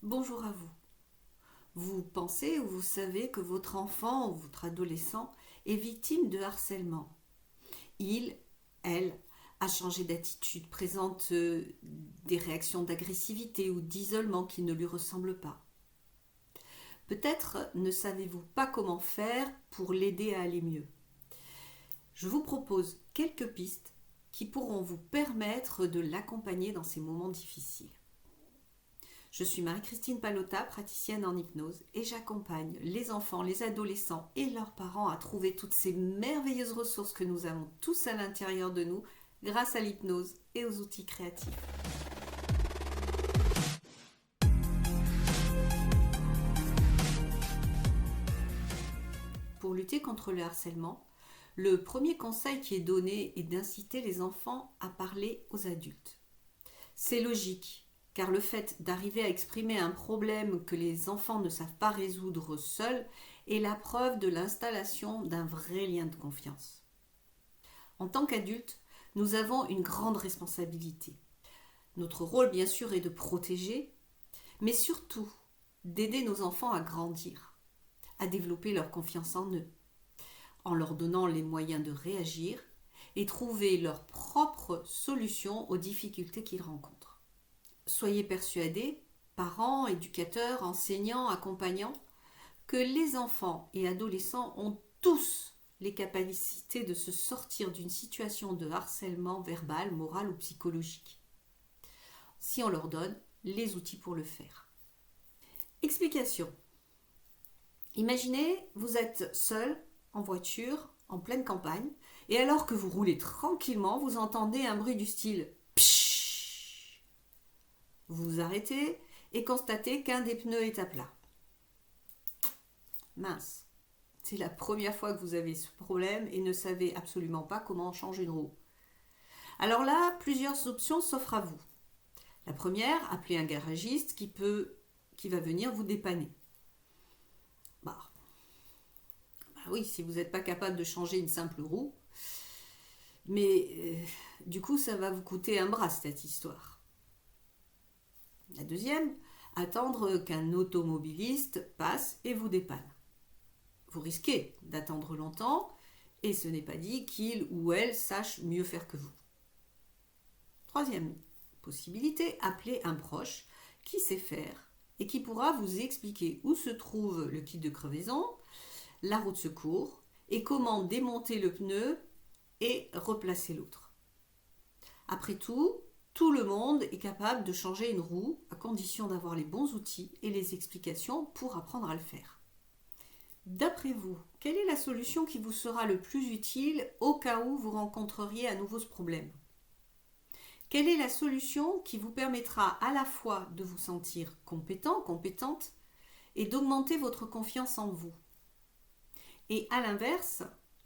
Bonjour à vous. Vous pensez ou vous savez que votre enfant ou votre adolescent est victime de harcèlement. Il, elle, a changé d'attitude, présente des réactions d'agressivité ou d'isolement qui ne lui ressemblent pas. Peut-être ne savez-vous pas comment faire pour l'aider à aller mieux. Je vous propose quelques pistes qui pourront vous permettre de l'accompagner dans ces moments difficiles. Je suis Marie-Christine Pallotta, praticienne en hypnose, et j'accompagne les enfants, les adolescents et leurs parents à trouver toutes ces merveilleuses ressources que nous avons tous à l'intérieur de nous grâce à l'hypnose et aux outils créatifs. Pour lutter contre le harcèlement, le premier conseil qui est donné est d'inciter les enfants à parler aux adultes. C'est logique, car le fait d'arriver à exprimer un problème que les enfants ne savent pas résoudre seuls est la preuve de l'installation d'un vrai lien de confiance. En tant qu'adultes, nous avons une grande responsabilité. Notre rôle, bien sûr, est de protéger, mais surtout d'aider nos enfants à grandir, à développer leur confiance en eux, en leur donnant les moyens de réagir et trouver leurs propres solutions aux difficultés qu'ils rencontrent. Soyez persuadés, parents, éducateurs, enseignants, accompagnants, que les enfants et adolescents ont tous les capacités de se sortir d'une situation de harcèlement verbal, moral ou psychologique, si on leur donne les outils pour le faire. Explication. Imaginez, vous êtes seul, en voiture, en pleine campagne, et alors que vous roulez tranquillement, vous entendez un bruit du style « pshhh ». Vous vous arrêtez et constatez qu'un des pneus est à plat. Mince, c'est la première fois que vous avez ce problème et ne savez absolument pas comment changer une roue. Alors là, plusieurs options s'offrent à vous. La première, appelez un garagiste qui va venir vous dépanner. Bah oui, si vous n'êtes pas capable de changer une simple roue, mais du coup, ça va vous coûter un bras cette histoire. La deuxième, attendre qu'un automobiliste passe et vous dépanne. Vous risquez d'attendre longtemps et ce n'est pas dit qu'il ou elle sache mieux faire que vous. Troisième possibilité, appelez un proche qui sait faire et qui pourra vous expliquer où se trouve le kit de crevaison, la roue de secours et comment démonter le pneu et replacer l'autre. Après tout le monde est capable de changer une roue à condition d'avoir les bons outils et les explications pour apprendre à le faire. D'après vous, quelle est la solution qui vous sera le plus utile au cas où vous rencontreriez à nouveau ce problème ? Quelle est la solution qui vous permettra à la fois de vous sentir compétent, compétente et d'augmenter votre confiance en vous ? Et à l'inverse,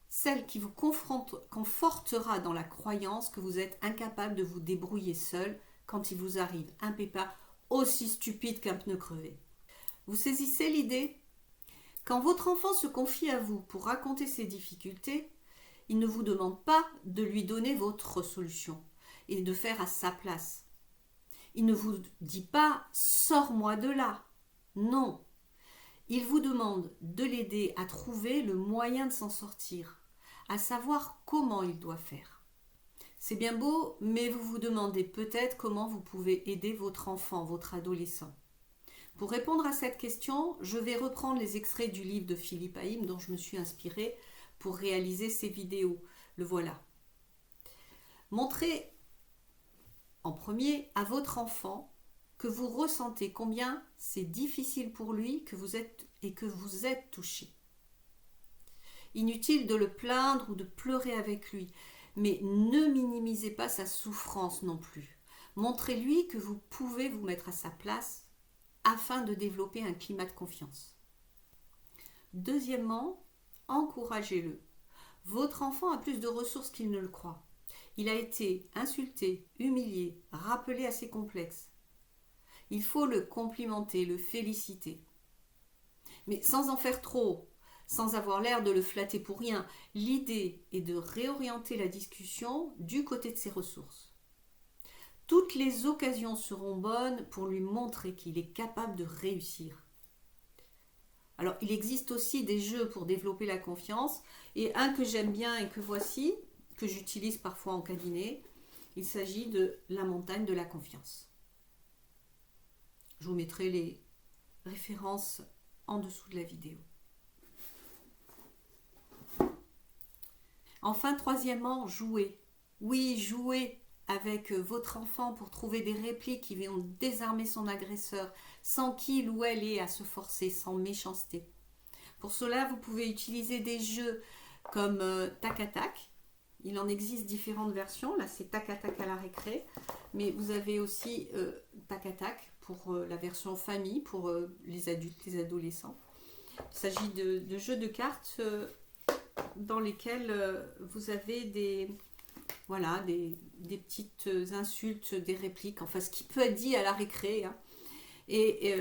celle qui vous confortera dans la croyance que vous êtes incapable de vous débrouiller seul quand il vous arrive un pépin aussi stupide qu'un pneu crevé. Vous saisissez l'idée ? Quand votre enfant se confie à vous pour raconter ses difficultés, il ne vous demande pas de lui donner votre solution et de faire à sa place. Il ne vous dit pas « sors-moi de là ». Non. Il vous demande de l'aider à trouver le moyen de s'en sortir, à savoir comment il doit faire. C'est bien beau, mais vous vous demandez peut-être comment vous pouvez aider votre enfant, votre adolescent. Pour répondre à cette question, je vais reprendre les extraits du livre de Philippe Haïm dont je me suis inspirée pour réaliser ces vidéos. Le voilà. Montrez en premier à votre enfant que vous ressentez combien c'est difficile pour lui que vous êtes touché. Inutile de le plaindre ou de pleurer avec lui, mais ne minimisez pas sa souffrance non plus. Montrez-lui que vous pouvez vous mettre à sa place afin de développer un climat de confiance. Deuxièmement, encouragez-le. Votre enfant a plus de ressources qu'il ne le croit. Il a été insulté, humilié, rappelé à ses complexes. Il faut le complimenter, le féliciter. Mais sans en faire trop, sans avoir l'air de le flatter pour rien. L'idée est de réorienter la discussion du côté de ses ressources. Toutes les occasions seront bonnes pour lui montrer qu'il est capable de réussir. Alors, il existe aussi des jeux pour développer la confiance, et un que j'aime bien et que voici, que j'utilise parfois en cabinet, il s'agit de la montagne de la confiance. Je vous mettrai les références en dessous de la vidéo. Enfin, troisièmement, jouer. Oui, jouer avec votre enfant pour trouver des répliques qui vont désarmer son agresseur sans qu'il ou elle ait à se forcer, sans méchanceté. Pour cela, vous pouvez utiliser des jeux comme Tac à Tac. Il en existe différentes versions. Là, c'est Tac à Tac à la récré. Mais vous avez aussi Tac à Tac pour la version famille, pour les adultes, les adolescents. Il s'agit de jeux de cartes dans lesquels vous avez des petites insultes, des répliques, enfin ce qui peut être dit à la récré. Hein. Et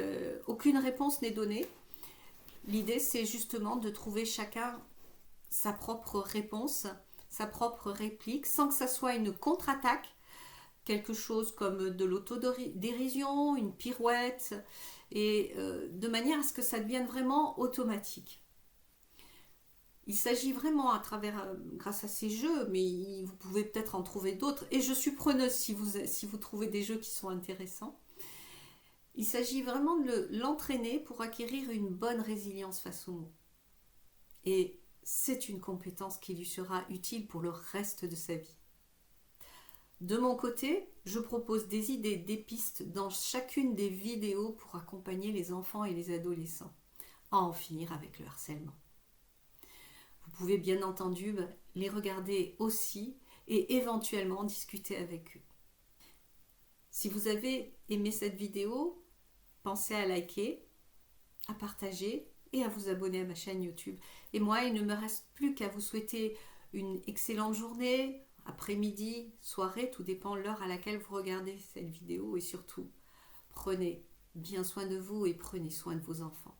aucune réponse n'est donnée. L'idée, c'est justement de trouver chacun sa propre réponse, sa propre réplique, sans que ça soit une contre-attaque, quelque chose comme de l'autodérision, une pirouette, et de manière à ce que ça devienne vraiment automatique. Il s'agit vraiment grâce à ces jeux, mais vous pouvez peut-être en trouver d'autres, et je suis preneuse si vous trouvez des jeux qui sont intéressants. Il s'agit vraiment de l'entraîner pour acquérir une bonne résilience face aux mots. Et c'est une compétence qui lui sera utile pour le reste de sa vie. De mon côté, je propose des idées, des pistes dans chacune des vidéos pour accompagner les enfants et les adolescents à en finir avec le harcèlement. Vous pouvez bien entendu les regarder aussi et éventuellement discuter avec eux. Si vous avez aimé cette vidéo, pensez à liker, à partager et à vous abonner à ma chaîne YouTube. Et moi, il ne me reste plus qu'à vous souhaiter une excellente journée, après-midi, soirée, tout dépend de l'heure à laquelle vous regardez cette vidéo. Et surtout, prenez bien soin de vous et prenez soin de vos enfants.